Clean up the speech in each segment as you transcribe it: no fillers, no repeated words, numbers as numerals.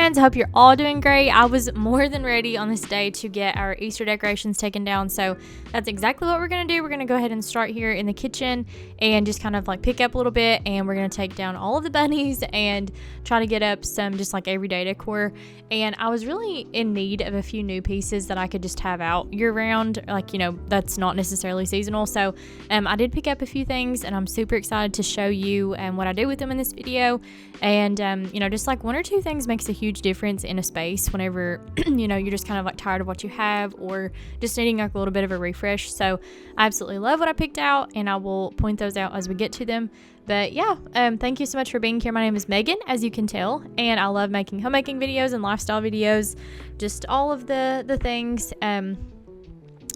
friends, I hope you're all doing great. I was more than ready on this day to get our Easter decorations taken down, so that's exactly what we're going to do. We're going to go ahead and start here in the kitchen and just kind of like pick up a little bit, and we're going to take down all of the bunnies and try to get up some just like everyday decor. And I was really in need of a few new pieces that I could just have out year round, like, you know, that's not necessarily seasonal. So I did pick up a few things, and I'm super excited to show you what I do with them in this video. And you know, just like one or two things makes a huge difference in a space whenever you know, you're just kind of like tired of what you have or just needing like a little bit of a refresh. So I absolutely love what I picked out, and I will point those out as we get to them. But yeah, thank you so much for being here. My name is Megan, as you can tell, and I love making homemaking videos and lifestyle videos, just all of the things.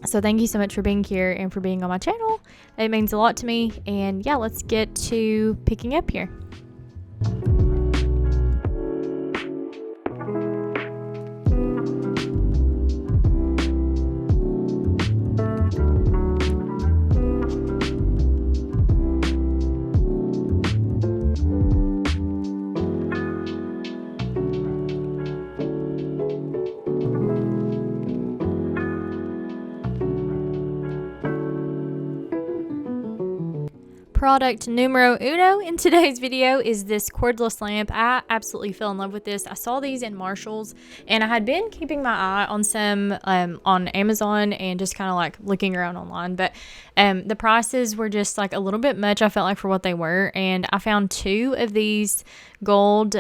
So thank you so much for being here and for being on my channel. It means a lot to me. And yeah, let's get to picking up here. Product numero uno in today's video is this cordless lamp. I absolutely fell in love with this. I saw these in Marshall's, and I had been keeping my eye on some on Amazon and just kind of like looking around online, but the prices were just like a little bit much, I felt like, for what they were. And I found two of these gold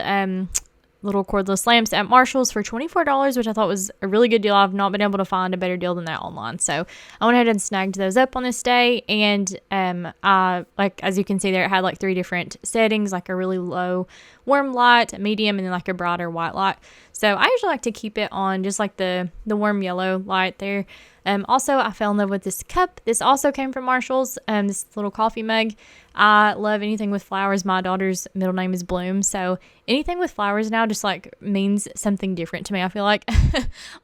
little cordless lamps at Marshall's for $24, which I thought was a really good deal. I've not been able to find a better deal than that online, so I went ahead and snagged those up on this day. And I, like, as you can see there, it had like 3 different settings, like a really low warm light, a medium, and then like a brighter white light. So I usually like to keep it on just like the warm yellow light there. Also, I fell in love with this cup. This also came from Marshall's, this little coffee mug. I love anything with flowers. My daughter's middle name is Bloom, so anything with flowers now just like means something different to me. I feel like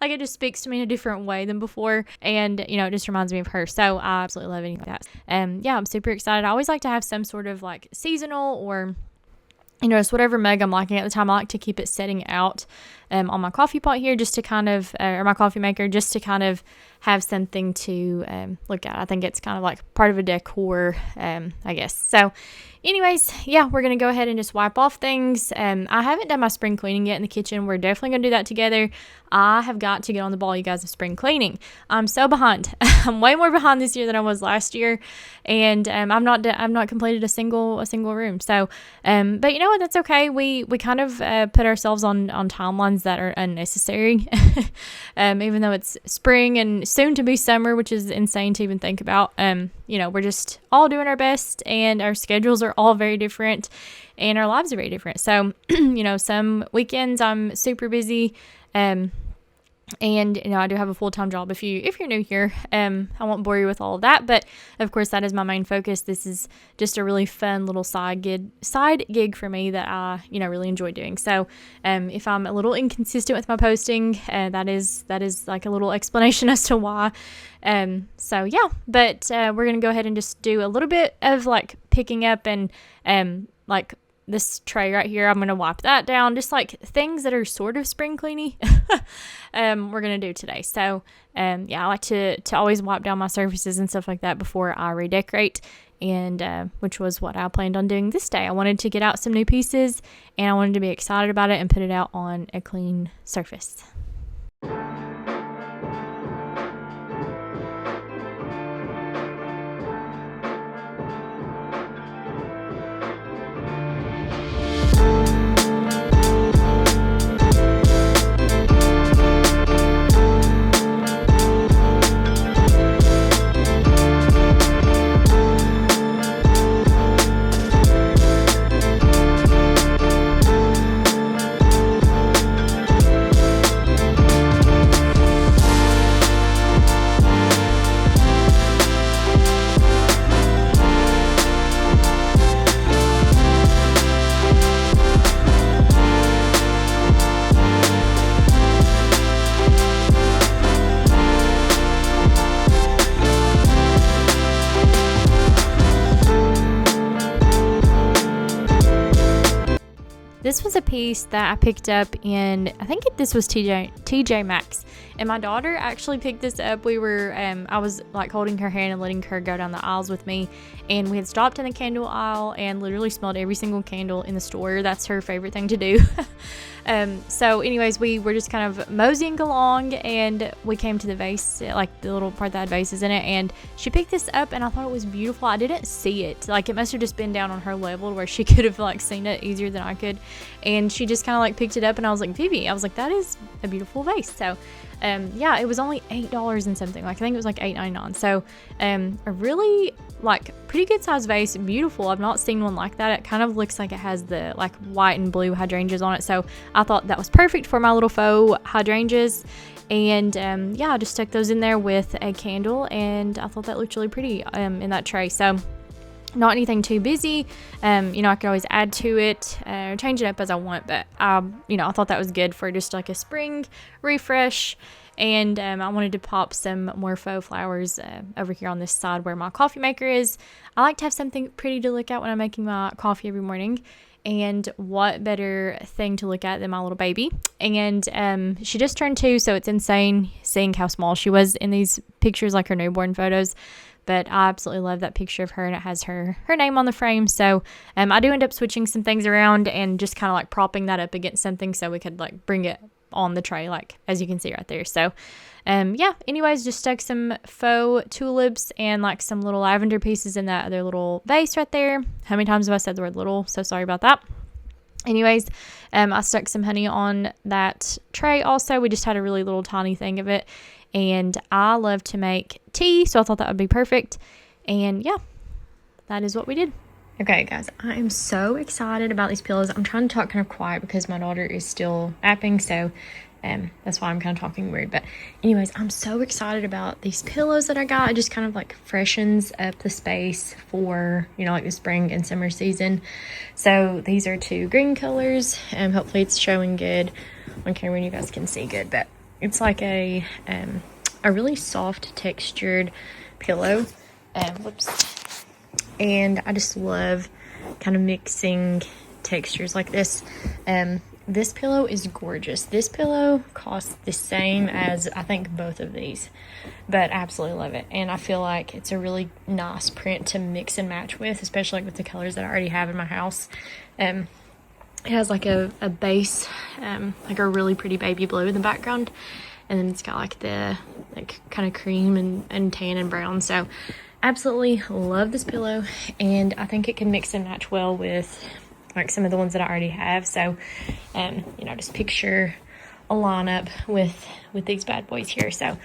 like it just speaks to me in a different way than before, and you know, it just reminds me of her. So I absolutely love anything like that. Yeah, I'm super excited. I always like to have some sort of like seasonal or, you know, just whatever mug I'm liking at the time. I like to keep it setting out on my coffee pot here, just to kind of, or my coffee maker, just to kind of have something to look at. I think it's kind of like part of a decor, I guess. So anyways, yeah, we're going to go ahead and just wipe off things. I haven't done my spring cleaning yet in the kitchen. We're definitely going to do that together. I have got to get on the ball, you guys, of spring cleaning. I'm so behind. I'm way more behind this year than I was last year, and I've not completed a single room. So, but you know what? That's okay. We kind of put ourselves on timelines that are unnecessary, even though it's spring and soon to be summer, which is insane to even think about. You know, we're just all doing our best, and our schedules are all very different, and our lives are very different. So, you know, some weekends I'm super busy, and you know, I do have a full-time job. If you're new here, I won't bore you with all of that, but of course that is my main focus. This is just a really fun little side gig for me that I, you know, really enjoy doing. So if I'm a little inconsistent with my posting, that is like a little explanation as to why. So yeah, but we're gonna go ahead and just do a little bit of like picking up, and like this tray right here, I'm going to wipe that down, just like things that are sort of spring cleany. We're going to do today. So yeah, I like to always wipe down my surfaces and stuff like that before I redecorate, and which was what I planned on doing this day. I wanted to get out some new pieces, and I wanted to be excited about it and put it out on a clean surface. this was a piece that I picked up in, I think this was TJ Maxx, and my daughter actually picked this up. We were, I was like holding her hand and letting her go down the aisles with me, and we had stopped in the candle aisle and literally smelled every single candle in the store. That's her favorite thing to do. So anyways, we were just kind of moseying along, and we came to the vase, like the little part that had vases in it, and she picked this up, and I thought it was beautiful. I didn't see it, like it must have just been down on her level where she could have like seen it easier than I could, and she just kind of like picked it up, and I was like, Vivi, I was like, that is a beautiful vase. So yeah, it was only $8 and something, like I think it was like $8.99. So a really like pretty good size vase, beautiful. I've not seen one like that. It kind of looks like it has the like white and blue hydrangeas on it, so I thought that was perfect for my little faux hydrangeas. And yeah, I just stuck those in there with a candle, and I thought that looked really pretty in that tray. So not anything too busy. You know, I could always add to it, change it up as I want, but you know, I thought that was good for just like a spring refresh. And I wanted to pop some more faux flowers over here on this side where my coffee maker is. I like to have something pretty to look at when I'm making my coffee every morning. And what better thing to look at than my little baby. And she just turned 2, so it's insane seeing how small she was in these pictures, like her newborn photos. But I absolutely love that picture of her, and it has her name on the frame. So I do end up switching some things around and just kind of like propping that up against something so we could like bring it on the tray, like as you can see right there. So yeah, anyways, just stuck some faux tulips and like some little lavender pieces in that other little vase right there. How many times have I said the word little? So sorry about that. Anyways, I stuck some honey on that tray also. We just had a really little tiny thing of it, and I love to make tea, so I thought that would be perfect. And yeah, that is what we did. Okay, guys, I am so excited about these pillows. I'm trying to talk kind of quiet because my daughter is still napping, so that's why I'm kind of talking weird. But anyways, I'm so excited about these pillows that I got. It just kind of like freshens up the space for, you know, like the spring and summer season. So these are 2 green colors, and hopefully it's showing good on camera and you guys can see good. But it's like a really soft textured pillow. Whoops. And I just love kind of mixing textures like this. This pillow is gorgeous. This pillow costs the same as I think both of these, but I absolutely love it. And I feel like it's a really nice print to mix and match with, especially like with the colors that I already have in my house. It has like a base, like a really pretty baby blue in the background, and then it's got like the like kind of cream and tan and brown. So absolutely love this pillow, and I think it can mix and match well with like some of the ones that I already have. So you know, just picture a lineup with these bad boys here. So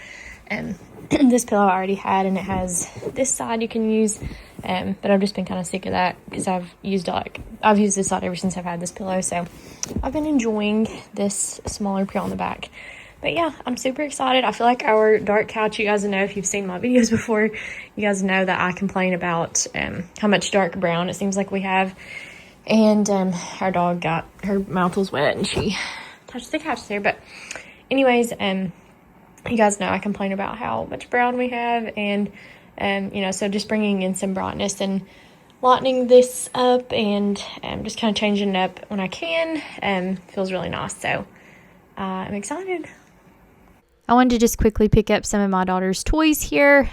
this pillow I already had, and it has this side you can use, but I've just been kind of sick of that because I've used this side ever since I've had this pillow. So I've been enjoying this smaller pillow on the back. But yeah, I'm super excited. I feel like our dark couch, you guys know, if you've seen my videos before, you guys know that I complain about how much dark brown it seems like we have. And our dog got, her mouth was wet and she touched the couch there. But anyways, you guys know I complain about how much brown we have. And, you know, so just bringing in some brightness and lightening this up and just kind of changing it up when I can feels really nice. So I'm excited. I wanted to just quickly pick up some of my daughter's toys here.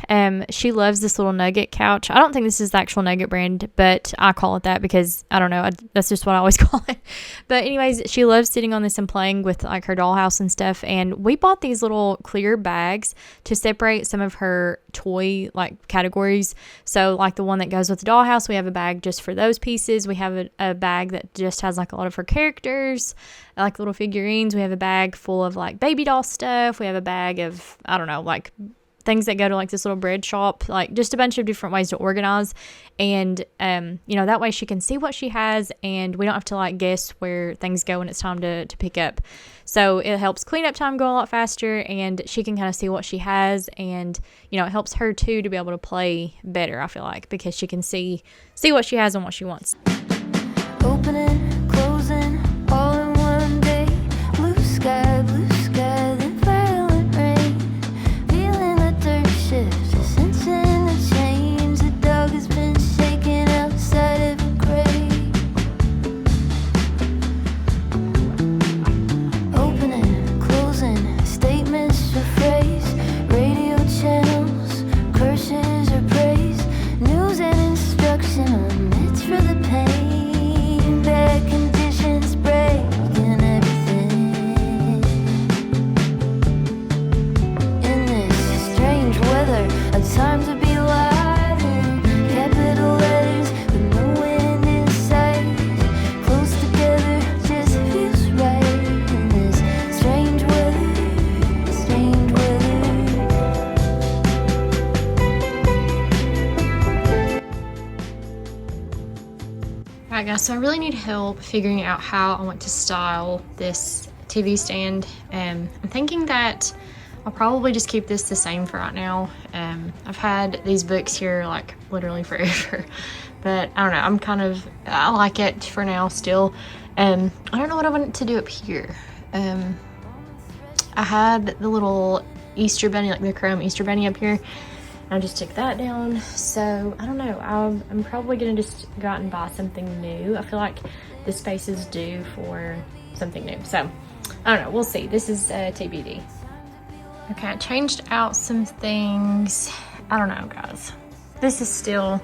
She loves this little Nugget couch. I don't think this is the actual Nugget brand, but I call it that because, I don't know, that's just what I always call it. But anyways, she loves sitting on this and playing with like her dollhouse and stuff. And we bought these little clear bags to separate some of her toy like categories. So like the one that goes with the dollhouse, we have a bag just for those pieces. We have a bag that just has like a lot of her characters, like little figurines. We have a bag full of like baby doll stuff. We have a bag of, I don't know, like things that go to like this little bread shop, like just a bunch of different ways to organize. And you know, that way she can see what she has, and we don't have to like guess where things go when it's time to pick up. So it helps cleanup time go a lot faster, and she can kind of see what she has, and you know, it helps her too to be able to play better, I feel like, because she can see what she has and what she wants. Opening, closing, all in one day. Blue sky, then violent rain. Feeling the dirt shift, sensing the change. The dog has been shaken outside of a grave. guys, so I really need help figuring out how I want to style this TV stand. I'm thinking that I'll probably just keep this the same for right now. I've had these books here like literally forever, but I don't know, I like it for now still. I don't know what I want to do up here. I had the little Easter bunny, like the chrome Easter bunny up here. I just took that down, so I don't know. I'm probably gonna just go out and buy something new. I feel like this space is due for something new, so I don't know. We'll see. This is TBD. Okay, I changed out some things. I don't know, guys. This is still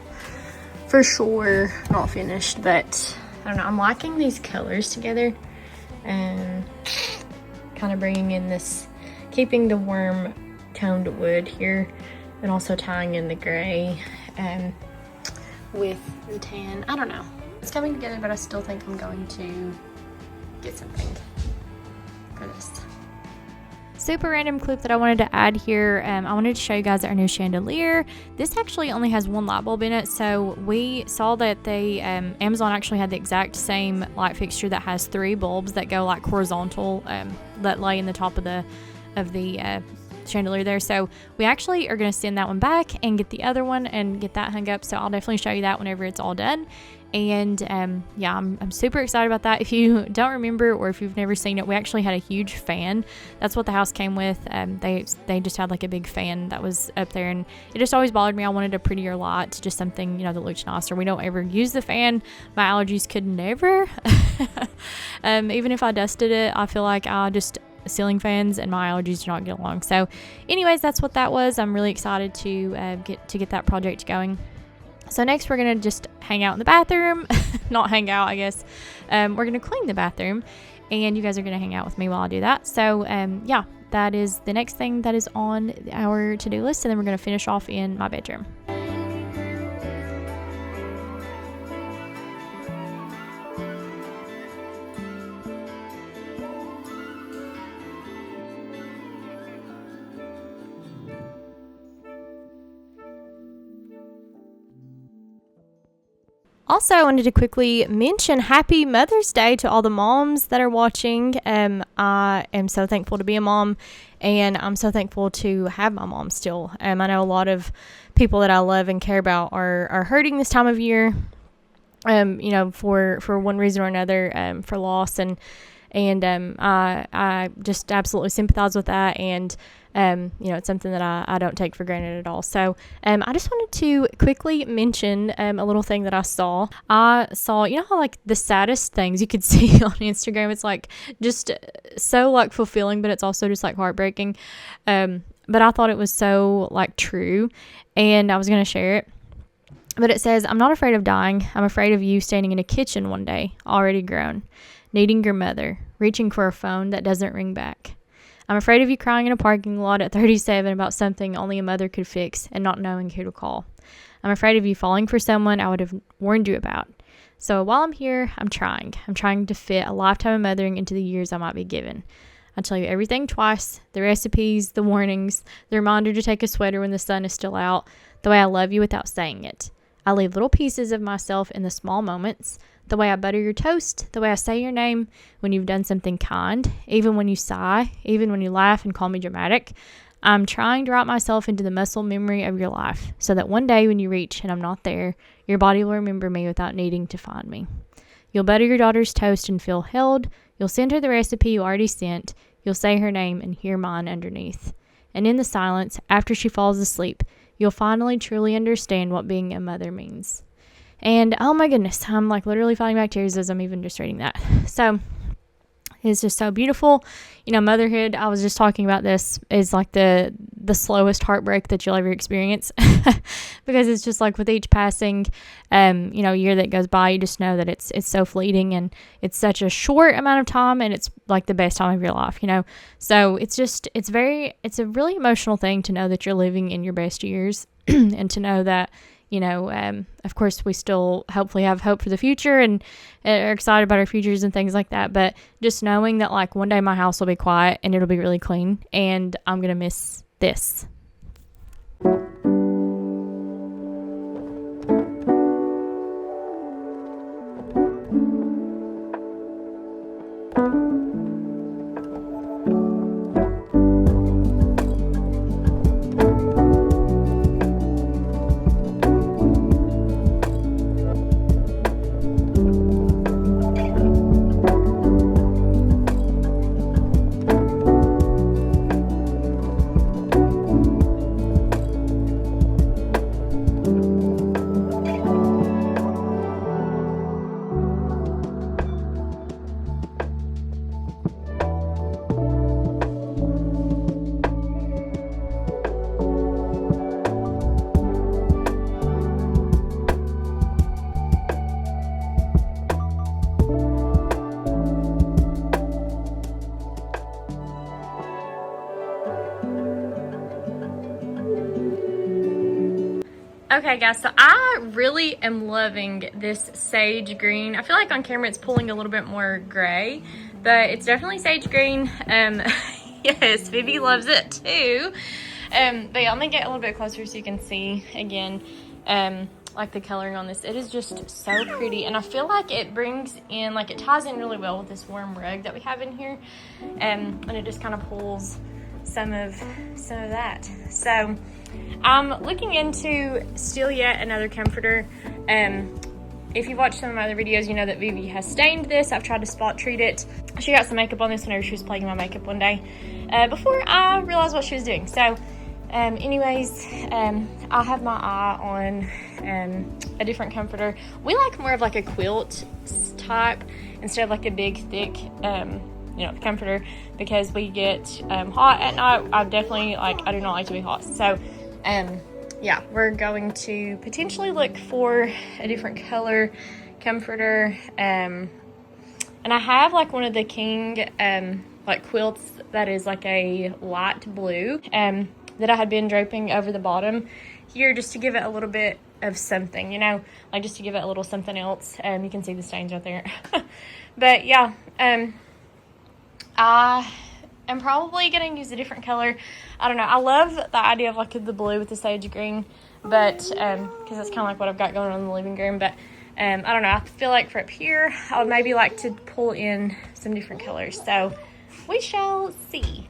for sure not finished, but I don't know. I'm liking these colors together and kind of bringing in this, keeping the warm toned wood here, and also tying in the gray with the tan. I don't know. It's coming together, but I still think I'm going to get something for this. Super random clip that I wanted to add here. I wanted to show you guys our new chandelier. This actually only has one light bulb in it, so we saw that they Amazon actually had the exact same light fixture that has 3 bulbs that go like horizontal, that lay in the top of the chandelier there. So we actually are going to send that one back and get the other one and get that hung up, so I'll definitely show you that whenever it's all done. And yeah, I'm super excited about that. If you don't remember, or if you've never seen it, we actually had a huge fan. That's what the house came with. They just had like a big fan that was up there, and it just always bothered me. I wanted a prettier light, just something, you know, that looked nicer. We don't ever use the fan. My allergies could never. Even if I dusted it, I feel like I just ceiling fans and my allergies do not get along. So anyways, that's what that was. I'm really excited to get that project going. So next we're gonna just hang out in the bathroom. Not hang out, I guess. We're gonna clean the bathroom, and you guys are gonna hang out with me while I do that. So yeah, that is the next thing that is on our to-do list, and then we're gonna finish off in my bedroom. Also, I wanted to quickly mention Happy Mother's Day to all the moms that are watching. I am so thankful to be a mom, and I'm so thankful to have my mom still. I know a lot of people that I love and care about are hurting this time of year, you know, for one reason or another, for loss, and I just absolutely sympathize with that, and you know, it's something that I don't take for granted at all. So I just wanted to quickly mention a little thing that I saw. You know how like the saddest things you could see on Instagram, it's like just so like fulfilling, but it's also just like heartbreaking. But I thought it was so like true, and I was going to share it. But it says, "I'm not afraid of dying. I'm afraid of you standing in a kitchen one day, already grown, needing your mother, reaching for a phone that doesn't ring back. I'm afraid of you crying in a parking lot at 37 about something only a mother could fix and not knowing who to call. I'm afraid of you falling for someone I would have warned you about. So while I'm here, I'm trying. I'm trying to fit a lifetime of mothering into the years I might be given. I tell you everything twice, the recipes, the warnings, the reminder to take a sweater when the sun is still out, the way I love you without saying it. I leave little pieces of myself in the small moments, the way I butter your toast, the way I say your name when you've done something kind, even when you sigh, even when you laugh and call me dramatic. I'm trying to write myself into the muscle memory of your life so that one day when you reach and I'm not there, your body will remember me without needing to find me. You'll butter your daughter's toast and feel held. You'll send her the recipe you already sent. You'll say her name and hear mine underneath. And in the silence, after she falls asleep, you'll finally truly understand what being a mother means." And oh my goodness, I'm like literally fighting back tears as I'm even just reading that. So it's just so beautiful. You know, motherhood, I was just talking about this, is like the slowest heartbreak that you'll ever experience. Because it's just like with each passing, you know, year that goes by, you just know that it's so fleeting, and it's such a short amount of time, and it's like the best time of your life, you know. So it's a really emotional thing to know that you're living in your best years and to know that, you know, of course we still hopefully have hope for the future and are excited about our futures and things like that. But just knowing that like one day my house will be quiet and it'll be really clean, and I'm going to miss this. Okay guys, so I really am loving this sage green. I feel like on camera it's pulling a little bit more gray, but it's definitely sage green. Yes, Vivi loves it too. But yeah, I'm gonna get a little bit closer so you can see again, like the coloring on this. It is just so pretty, and I feel like it brings in, like it ties in really well with this warm rug that we have in here, and it just kind of pulls some of that. So I'm looking into still yet another comforter. If you've watched some of my other videos, you know that Vivi has stained this. I've tried to spot treat it. She got some makeup on this whenever she was playing my makeup one day, before I realized what she was doing. So anyways, I have my eye on a different comforter. We like more of like a quilt type instead of like a big thick comforter, because we get hot at night. I do not like to be hot. So yeah, we're going to potentially look for a different color comforter, and I have like one of the king like quilts that is like a light blue that I had been draping over the bottom here just to give it a little bit of something, you know, like just to give it a little something else. You can see the stains right there. But yeah, I am probably going to use a different color. I don't know. I love the idea of like the blue with the sage green, but because that's kind of like what I've got going on in the living room. But I don't know. I feel like for up here, I would maybe like to pull in some different colors. So we shall see.